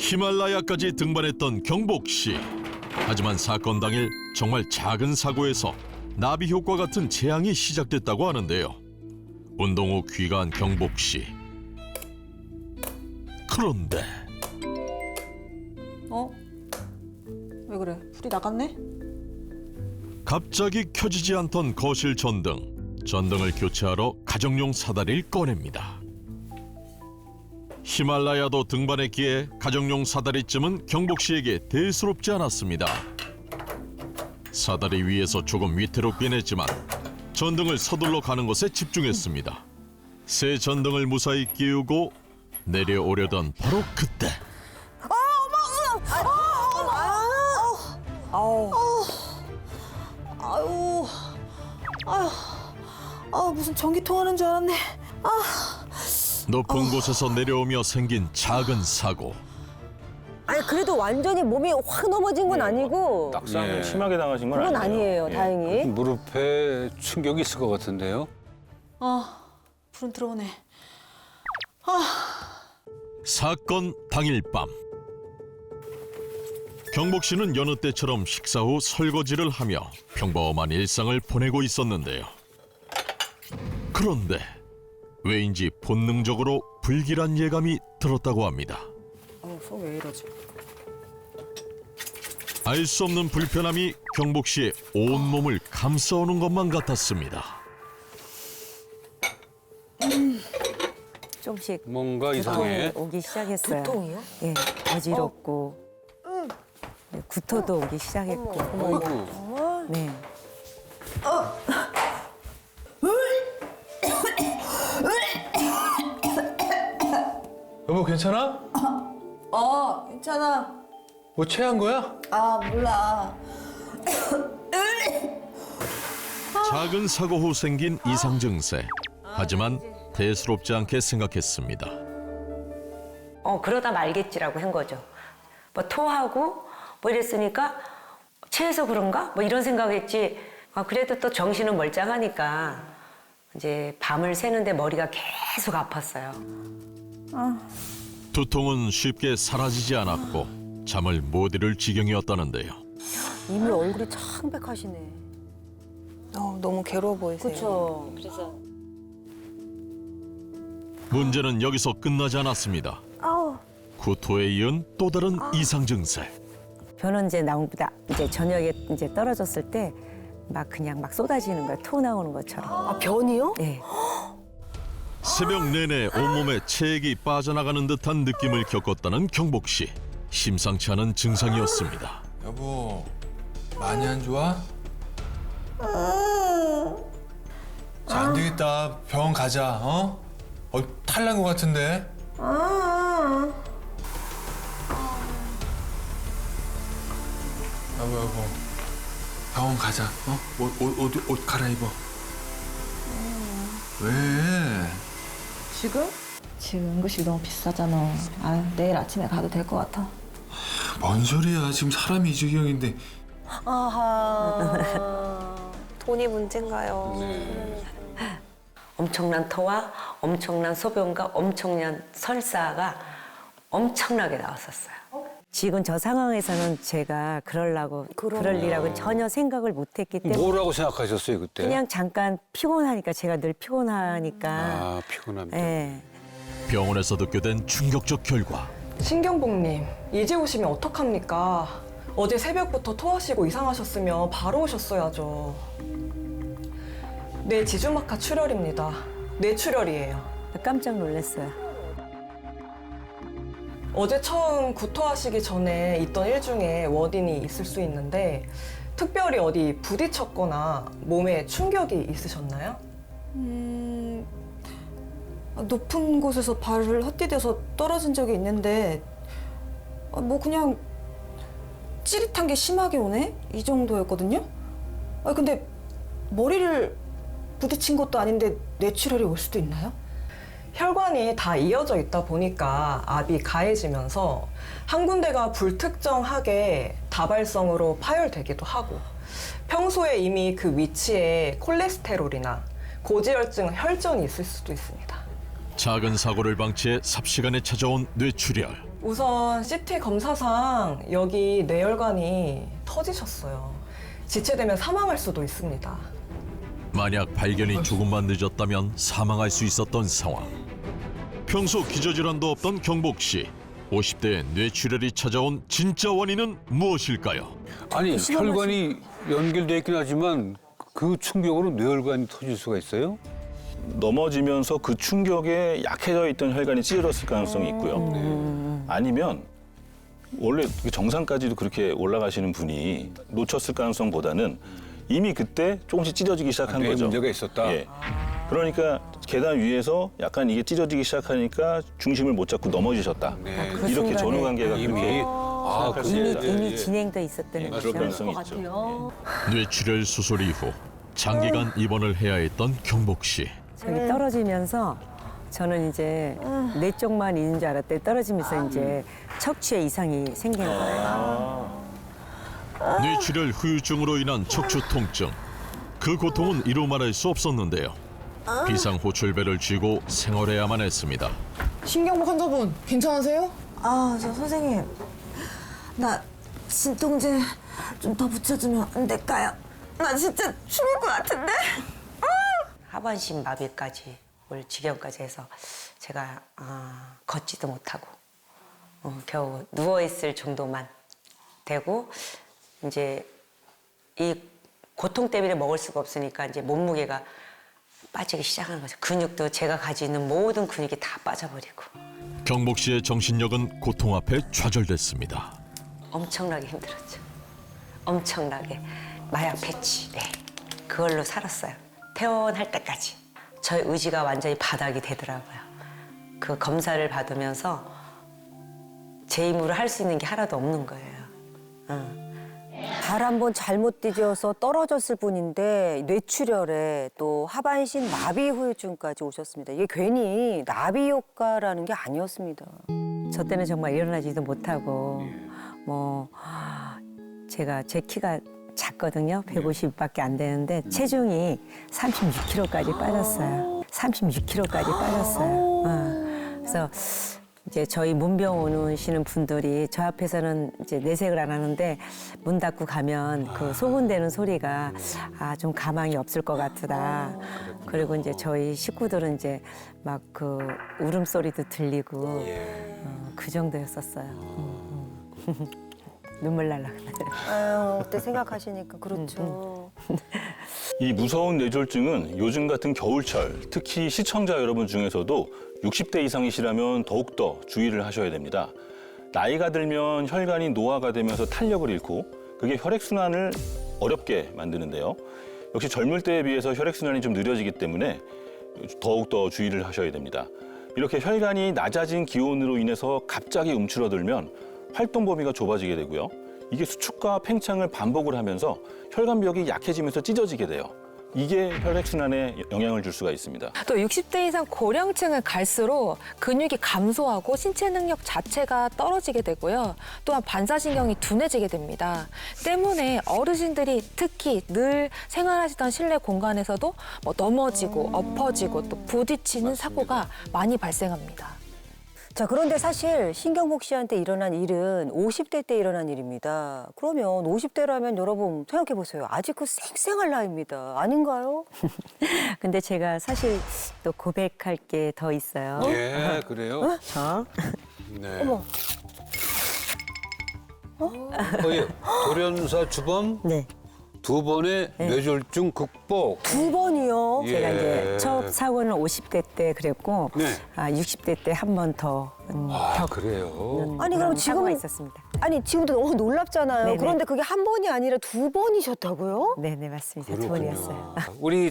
히말라야까지 등반했던 경복 씨. 하지만 사건 당일 정말 작은 사고에서 나비 효과 같은 재앙이 시작됐다고 하는데요. 운동 후 귀가한 경복 씨. 그런데 왜 그래? 불이 나갔네? 갑자기 켜지지 않던 거실 전등. 전등을 교체하러 가정용 사다리를 꺼냅니다. 히말라야도 등반했기에 가정용 사다리쯤은 경복 씨에게 대수롭지 않았습니다. 사다리 위에서 조금 위태롭긴 했지만 전등을 서둘러 가는 것에 집중했습니다. 새 전등을 무사히 끼우고 내려오려던 바로 그때 무슨 전기 통하는 줄 알았네. 높은 곳에서 내려오며 생긴 작은 사고. 아니 그래도 완전히 몸이 확 넘어진 건 아니고 낙상을 예. 심하게 당하신 건 그건 아니에요. 아니에요. 예. 다행히. 무릎에 충격이 있을 것 같은데요. 불은 들어오네. 사건 당일 밤 경복 씨는 여느 때처럼 식사 후 설거지를 하며 평범한 일상을 보내고 있었는데요. 그런데 왜인지 본능적으로 불길한 예감이 들었다고 합니다. 속 왜 이러지? 알 수 없는 불편함이 경복 씨의 온몸을 감싸오는 것만 같았습니다. 조금씩 뭔가 이상해. 두통이 오기 시작했어요. 두통이요? 예, 어지럽고 네, 구토도 오기 시작했고. 어이구. 네. 여보 괜찮아? 괜찮아. 뭐 체한 거야? 몰라. 작은 사고 후 생긴 이상 증세. 하지만 대수롭지 않게 생각했습니다. 그러다 말겠지라고 한 거죠. 뭐 토하고 뭐 이랬으니까 체해서 그런가? 뭐 이런 생각했지. 그래도 또 정신은 멀쩡하니까 이제 밤을 새는데 머리가 계속 아팠어요. 두통은 쉽게 사라지지 않았고 잠을 못 이룰 지경이었다는데요. 이미 얼굴이 창백하시네. 너무 괴로워 보이세요. 그렇죠. 그래서 문제는 여기서 끝나지 않았습니다. 구토에 이은 또 다른 이상 증세. 변은 이제 나온보다 이제 저녁에 이제 떨어졌을 때 막 그냥 막 쏟아지는 거야. 토 나오는 것처럼. 변이요? 네. 새벽 내내 온몸에 체액이 빠져나가는 듯한 느낌을 겪었다는 경복 씨. 심상치 않은 증상이었습니다. 여보 많이 안 좋아? 자, 안 되겠다. 병원 가자. 탈난 것 같은데. 여보 병원 가자. 옷 갈아입어. 왜? 지금 응급실 너무 비싸잖아. 내일 아침에 가도 될 것 같아. 뭔 소리야. 지금 사람이 이 지경인데. 돈이 문제인가요? 엄청난 토와 엄청난 소변과 엄청난 설사가 엄청나게 나왔었어요. 지금 저 상황에서는 제가 그럴 일하고 전혀 생각을 못했기 때문에 뭐라고 생각하셨어요 그때? 그냥 잠깐 피곤하니까 제가 늘 피곤하니까 아 피곤합니다. 예. 병원에서 듣게 된 충격적 결과. 신경복님, 이제 오시면 어떡합니까? 어제 새벽부터 토하시고 이상하셨으면 바로 오셨어야죠. 네, 지주막하 출혈입니다. 뇌출혈이에요. 깜짝 놀랐어요. 어제 처음 구토하시기 전에 있던 일 중에 원인이 있을 수 있는데 특별히 어디 부딪혔거나 몸에 충격이 있으셨나요? 높은 곳에서 발을 헛디뎌서 떨어진 적이 있는데 그냥 찌릿한 게 심하게 오네? 이 정도였거든요? 근데 머리를 부딪힌 것도 아닌데 뇌출혈이 올 수도 있나요? 혈관이 다 이어져 있다 보니까 압이 가해지면서 한 군데가 불특정하게 다발성으로 파열되기도 하고 평소에 이미 그 위치에 콜레스테롤이나 고지혈증 혈전이 있을 수도 있습니다. 작은 사고를 방치해 삽시간에 찾아온 뇌출혈. 우선 CT 검사상 여기 뇌혈관이 터지셨어요. 지체되면 사망할 수도 있습니다. 만약 발견이 조금만 늦었다면 사망할 수 있었던 상황. 평소 기저질환도 없던 경복 씨. 50대의 뇌출혈이 찾아온 진짜 원인은 무엇일까요? 아니 혈관이 연결돼 있긴 하지만 그 충격으로 뇌혈관이 터질 수가 있어요? 넘어지면서 그 충격에 약해져 있던 혈관이 찢어졌을 가능성이 있고요. 아니면 원래 정상까지도 그렇게 올라가시는 분이 놓쳤을 가능성보다는 이미 그때 조금씩 찢어지기 시작한 뇌에 거죠. 문제가 있었다. 예. 그러니까 계단 위에서 약간 이게 찢어지기 시작하니까 중심을 못 잡고 넘어지셨다. 네. 그 이렇게 순간에 전후 관계가 이미 그렇게 아, 생각할 수 있다. 이미 진행돼 있었던 그럴 거죠. 가능성이 있죠. 뇌출혈 수술 이후 장기간 입원을 해야 했던 경복 씨. 저기 떨어지면서 저는 이제 뇌 쪽만 있는 줄 알았더니 떨어지면서 이제 척추에 이상이 생긴 거예요. 뇌출혈 후유증으로 인한 척추 통증. 그 고통은 이루 말할 수 없었는데요. 비상호출배를 쥐고 생활해야만 했습니다. 신경복 환자분 괜찮으세요? 아, 저 선생님. 나 진통제 좀 더 붙여주면 안 될까요? 나 진짜 죽을 것 같은데? 하반신 마비까지 올 지경까지 해서 제가 걷지도 못하고 겨우 누워 있을 정도만 되고 이제 이 고통 때문에 먹을 수가 없으니까 이제 몸무게가 빠지기 시작하는 거죠. 근육도 제가 가지고 있는 모든 근육이 다 빠져버리고 경복 씨의 정신력은 고통 앞에 좌절됐습니다. 엄청나게 힘들었죠. 엄청나게 마약 패치, 네, 그걸로 살았어요. 퇴원할 때까지 저의 의지가 완전히 바닥이 되더라고요. 그 검사를 받으면서 제 힘으로 할 수 있는 게 하나도 없는 거예요. 발 한 번 잘못 디뎌서 떨어졌을 뿐인데 뇌출혈에 또 하반신 마비 후유증까지 오셨습니다. 이게 괜히 나비 효과라는 게 아니었습니다. 저 때는 정말 일어나지도 못하고 뭐 제가 제 키가 작거든요. 150밖에 안 되는데 체중이 36kg까지 빠졌어요. 36kg까지 빠졌어요. 그래서 이제 저희 문병 오시는 분들이 저 앞에서는 이제 내색을 안 하는데 문 닫고 가면 그 소문대는 소리가 좀 가망이 없을 것 같으다. 그리고 이제 저희 식구들은 이제 막 그 울음소리도 들리고 그 정도였었어요. 눈물 날라 그래. 아유, 그때 생각하시니까 그렇죠. 이 무서운 뇌졸중은 요즘 같은 겨울철, 특히 시청자 여러분 중에서도 60대 이상이시라면 더욱더 주의를 하셔야 됩니다. 나이가 들면 혈관이 노화가 되면서 탄력을 잃고 그게 혈액순환을 어렵게 만드는데요. 역시 젊을 때에 비해서 혈액순환이 좀 느려지기 때문에 더욱더 주의를 하셔야 됩니다. 이렇게 혈관이 낮아진 기온으로 인해서 갑자기 움츠러들면 활동 범위가 좁아지게 되고요. 이게 수축과 팽창을 반복을 하면서 혈관벽이 약해지면서 찢어지게 돼요. 이게 혈액순환에 영향을 줄 수가 있습니다. 또 60대 이상 고령층은 갈수록 근육이 감소하고 신체 능력 자체가 떨어지게 되고요. 또한 반사신경이 둔해지게 됩니다. 때문에 어르신들이 특히 늘 생활하시던 실내 공간에서도 뭐 넘어지고 엎어지고 또 부딪히는 사고가 많이 발생합니다. 자, 그런데 사실 신경복 씨한테 일어난 일은 50대 때 일어난 일입니다. 그러면 50대라면 여러분 생각해 보세요. 아직 그 쌩쌩할 나이입니다. 아닌가요? 근데 제가 사실 또 고백할 게 더 있어요. 예, 그래요? 네. 어머. 예. 돌연사 주범 네. 두 번의 뇌졸중 극복. 두 번이요? 예. 제가 이제 첫 사고는 50대 때 그랬고 네. 60대 때 한 번 더 그래요? 아니, 그럼 사고가 지금은 있었습니다. 아니, 지금도 너무 놀랍잖아요. 네네. 그런데 그게 한 번이 아니라 두 번이셨다고요? 네, 맞습니다. 두 번이었어요. 우리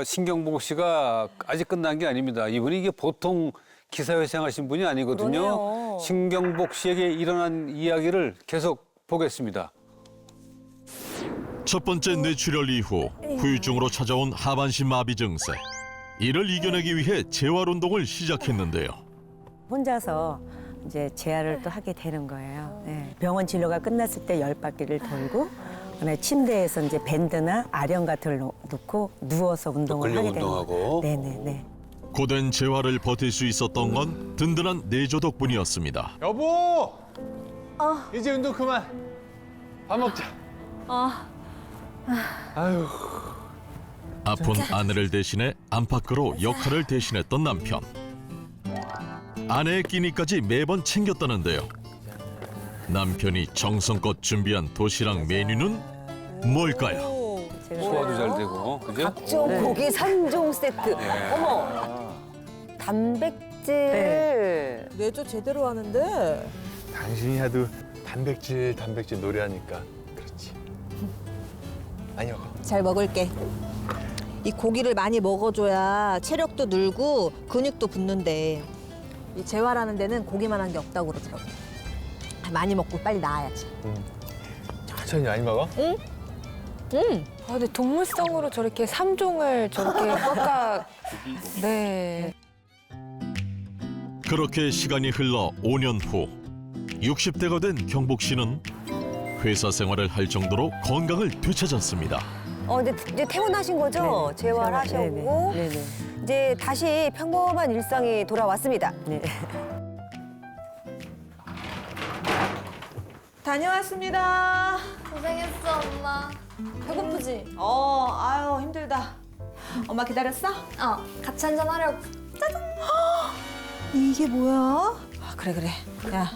신경복 씨가 아직 끝난 게 아닙니다. 이분이 이게 보통 기사회생 하신 분이 아니거든요. 그러네요. 신경복 씨에게 일어난 이야기를 계속 보겠습니다. 첫 번째 뇌출혈 이후 후유증으로 찾아온 하반신 마비 증세. 이를 이겨내기 위해 재활 운동을 시작했는데요. 혼자서 이제 재활을 또 하게 되는 거예요. 네. 병원 진료가 끝났을 때 10바퀴를 돌고 그다음에 침대에서 이제 밴드나 아령 같은 걸 놓고 누워서 운동을 근력 하게 되는 운동하고. 거예요. 네네네. 고된 재활을 버틸 수 있었던 건 든든한 내조 덕분이었습니다. 여보. 이제 운동 그만. 밥 먹자. 아유. 아픈 아내를 대신해 안팎으로 역할을 대신했던 남편. 아내의 끼니까지 매번 챙겼다는데요. 남편이 정성껏 준비한 도시락 메뉴는 뭘까요? 소화도 잘 되고, 그죠? 각종 고기 3종 세트. 어머, 단백질. 내조 제대로 하는데. 당신이 하도 단백질 노래하니까 그렇지. 많이 먹어. 잘 먹을게. 이 고기를 많이 먹어줘야 체력도 늘고 근육도 붙는데 이 재활하는 데는 고기만한 게 없다고 그러더라고. 많이 먹고 빨리 나아야지. 천천히 많이 먹어. 아, 근데 동물성으로 저렇게 3종을 저렇게 꽉꽉. 네. 그렇게 시간이 흘러 5년 후 60대가 된 경복 씨는 회사 생활을 할 정도로 건강을 되찾았습니다. 이제 퇴원하신 거죠? 재활하셨고. 네네. 이제 다시 평범한 일상이 돌아왔습니다. 네. 다녀왔습니다. 고생했어, 엄마. 배고프지? 아유 힘들다. 엄마 기다렸어? 같이 한잔 하려고. 이게 뭐야? 그래. 야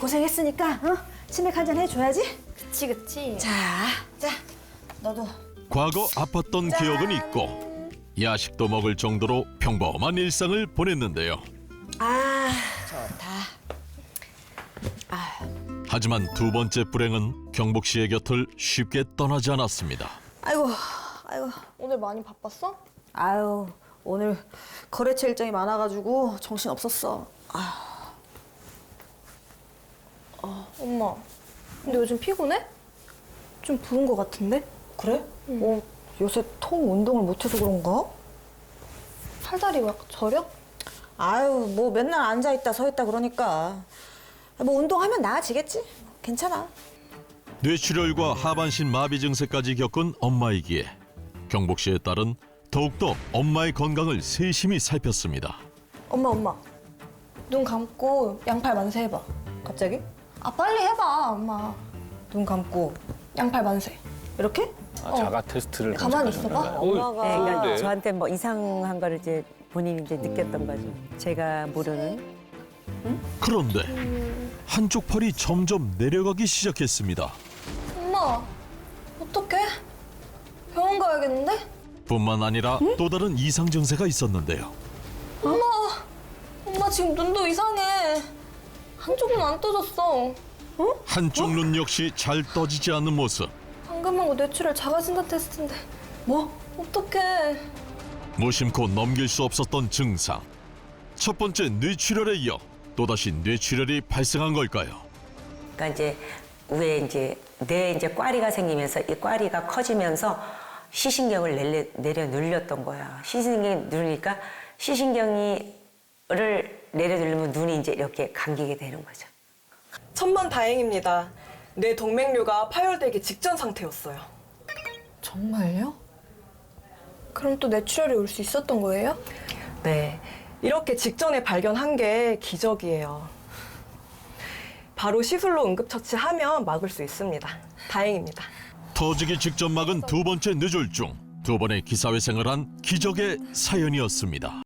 고생했으니까 치맥 한잔 해줘야지. 그치. 자, 너도. 과거 아팠던 기억은 있고 야식도 먹을 정도로 평범한 일상을 보냈는데요. 좋다. 하지만 두 번째 불행은 경복 씨의 곁을 쉽게 떠나지 않았습니다. 아이고. 오늘 많이 바빴어? 아유, 오늘 거래처 일정이 많아가지고 정신 없었어. 엄마, 근데 요즘 피곤해? 좀 부은 것 같은데? 그래? 요새 통 운동을 못해서 그런가? 팔다리 막 저려? 아유, 뭐 맨날 앉아있다 서있다 그러니까. 뭐 운동하면 나아지겠지? 괜찮아. 뇌출혈과 하반신 마비 증세까지 겪은 엄마이기에 경복 씨의 딸은 더욱더 엄마의 건강을 세심히 살폈습니다. 엄마. 눈 감고 양팔 만세 해봐. 갑자기? 빨리 해봐, 엄마. 눈 감고 양팔 만세. 이렇게? 자가 테스트를 가만히 검색하셨나 있어봐. 봐요. 엄마가 네, 그러니까 좋은데. 저한테 뭐 이상한 거를 이제 본인이 이제 느꼈던 거죠. 제가 모르는. 그런데 한쪽 팔이 점점 내려가기 시작했습니다. 엄마, 어떡해? 병원 가야겠는데? 뿐만 아니라 또 다른 이상 증세가 있었는데요. 엄마 지금 눈도 이상해. 한쪽은 안 떠졌어. 한쪽 눈 역시 잘 떠지지 않는 모습. 방금 한 거 뇌출혈 자가진단 테스트인데. 뭐? 어떡해. 무심코 넘길 수 없었던 증상. 첫 번째 뇌출혈에 이어 또다시 뇌출혈이 발생한 걸까요? 그러니까 이제 위에 이제 뇌에 이제 꽈리가 생기면서 이 꽈리가 커지면서 시신경을 내려 눌렸던 거야. 시신경이 누르니까 시신경을 내려 누르면 눈이 이제 이렇게 감기게 되는 거죠. 천만다행입니다. 뇌 동맥류가 파열되기 직전 상태였어요. 정말요? 그럼 또 뇌출혈이 올 수 있었던 거예요? 네, 이렇게 직전에 발견한 게 기적이에요. 바로 시술로 응급처치하면 막을 수 있습니다. 다행입니다. 터지기 직전 막은 두 번째 뇌졸중. 두 번의 기사회생을 한 기적의 사연이었습니다.